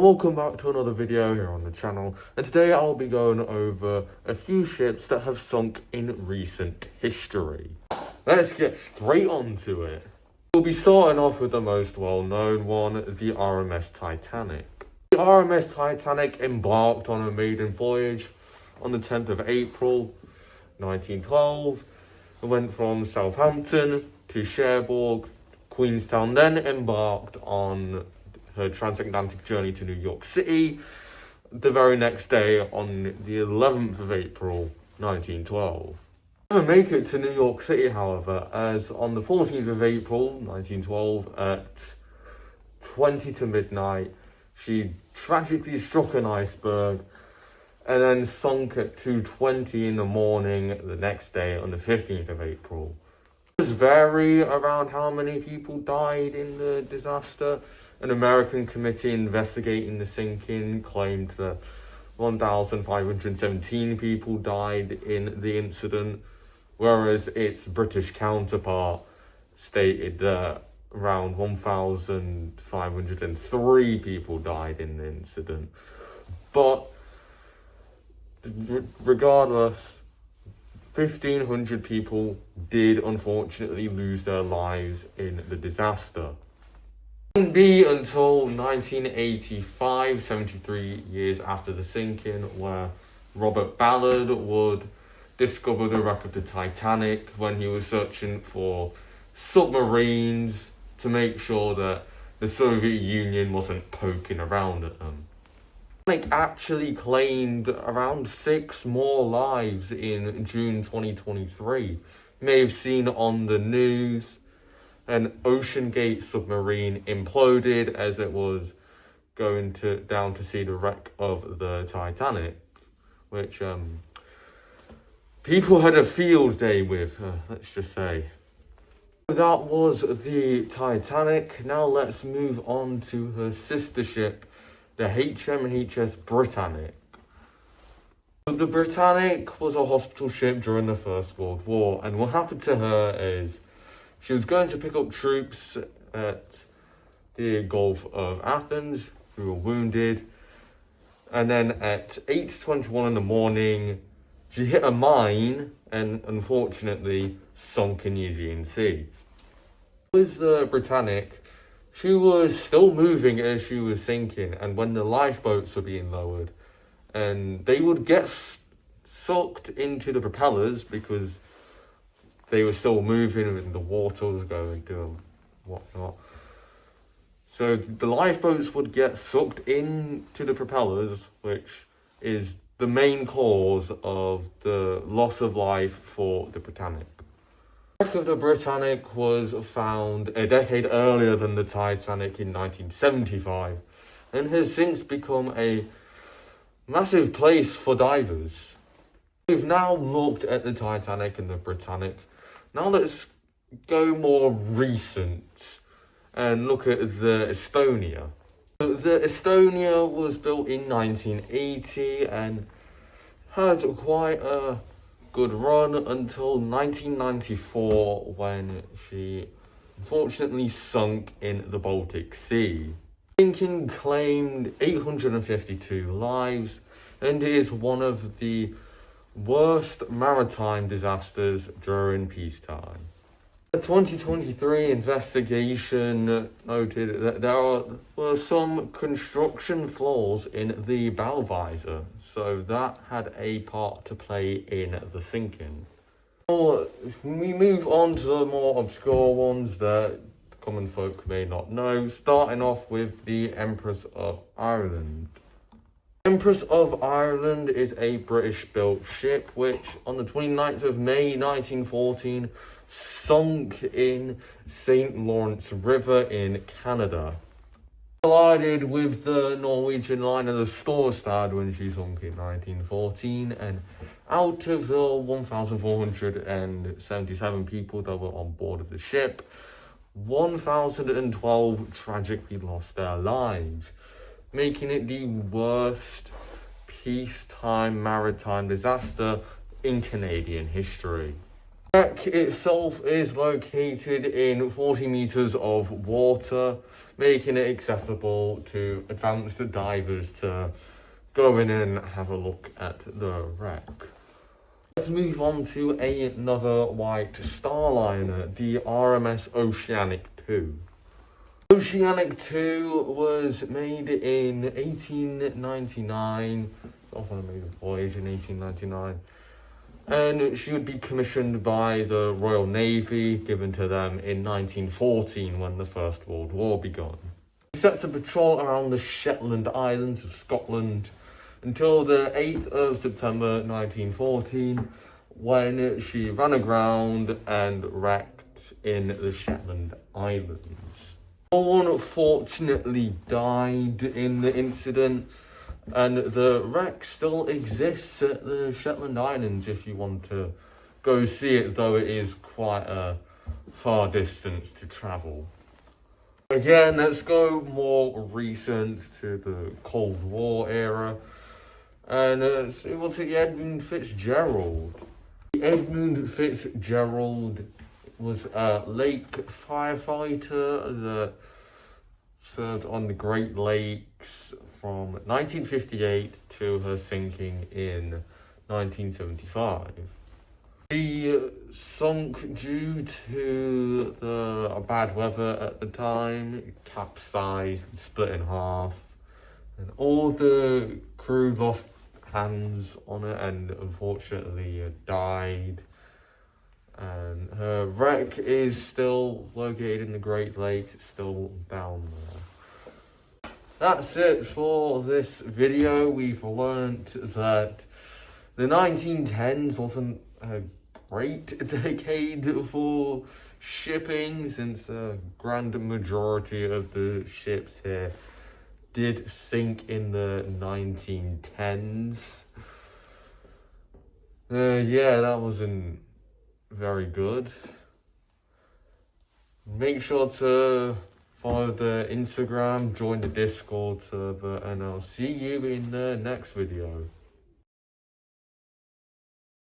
and welcome back to another video here on the channel, and today I'll be going over a few ships that have sunk in recent history. Let's get straight onto it. We'll be starting off with the most well-known one, the RMS Titanic. The RMS Titanic embarked on a maiden voyage on the 10th of April 1912. It went from Southampton to Cherbourg, Queenstown, then embarked on her transatlantic journey to New York City the very next day on the 11th of April 1912. She didn't make it to New York City, however, as on the 14th of April 1912 at 20 to midnight, she tragically struck an iceberg and then sunk at 2:20 in the morning the next day on the 15th of April. It does vary around how many people died in the disaster. An American committee investigating the sinking claimed that 1,517 people died in the incident, whereas its British counterpart stated that around 1,503 people died in the incident. But regardless, 1,500 people did unfortunately lose their lives in the disaster. It wouldn't be until 1985, 73 years after the sinking, where Robert Ballard would discover the wreck of the Titanic when he was searching for submarines to make sure that the Soviet Union wasn't poking around at them. The Titanic actually claimed around 6 more lives in June 2023. You may have seen on the news an Ocean Gate submarine imploded as it was going down to see the wreck of the Titanic, which people had a field day with, let's just say. That was the Titanic. Now let's move on to her sister ship, the HMHS Britannic. The Britannic was a hospital ship during the First World War, and what happened to her is she was going to pick up troops at the Gulf of Athens who were wounded, and then at 8:21 in the morning, she hit a mine and unfortunately sunk in the Aegean Sea. With the Britannic, she was still moving as she was sinking, and when the lifeboats were being lowered, and they would get sucked into the propellers because they were still moving and the water was going to and whatnot. So the lifeboats would get sucked into the propellers, which is the main cause of the loss of life for the Britannic. The wreck of the Britannic was found a decade earlier than the Titanic in 1975 and has since become a massive place for divers. We've now looked at the Titanic and the Britannic. Now let's go more recent and look at the Estonia. The Estonia was built in 1980 and had quite a good run until 1994 when she unfortunately sunk in the Baltic Sea. Sinking claimed 852 lives and is one of the worst maritime disasters during peacetime. The 2023 investigation noted that there were some construction flaws in the bow visor, so that had a part to play in the sinking. Now, we move on to the more obscure ones that common folk may not know, starting off with the Empress of Ireland. Empress of Ireland is a British-built ship which, on the 29th of May 1914, sunk in St. Lawrence River in Canada. Collided with the Norwegian liner the Storstad when she sunk in 1914, and out of the 1,477 people that were on board of the ship, 1,012 tragically lost their lives, making it the worst peacetime maritime disaster in Canadian history. The wreck itself is located in 40 meters of water, making it accessible to advanced divers to go in and have a look at the wreck. Let's move on to another white starliner, the RMS Oceanic 2. Oceanic 2 was made in 1899, off on a maiden voyage in 1899, and she would be commissioned by the Royal Navy, given to them in 1914 when the First World War began. Set to patrol around the Shetland Islands of Scotland until the 8th of September 1914, when she ran aground and wrecked in the Shetland Islands. No one fortunately died in the incident, and the wreck still exists at the Shetland Islands if you want to go see it, though it is quite a far distance to travel. Again, let's go more recent to the Cold War era, and let's move on to the Edmund Fitzgerald. The Edmund Fitzgerald was a lake firefighter that served on the Great Lakes from 1958 to her sinking in 1975. She sunk due to the bad weather at the time, capsized, split in half, and all the crew lost hands on it and unfortunately died. And her wreck is still located in the Great Lakes, it's still down there. That's it for this video. We've learnt that the 1910s wasn't a great decade for shipping, since the grand majority of the ships here did sink in the 1910s. Yeah, that wasn't very good. Make sure to follow the Instagram, join the Discord server, and I'll see you in the next video.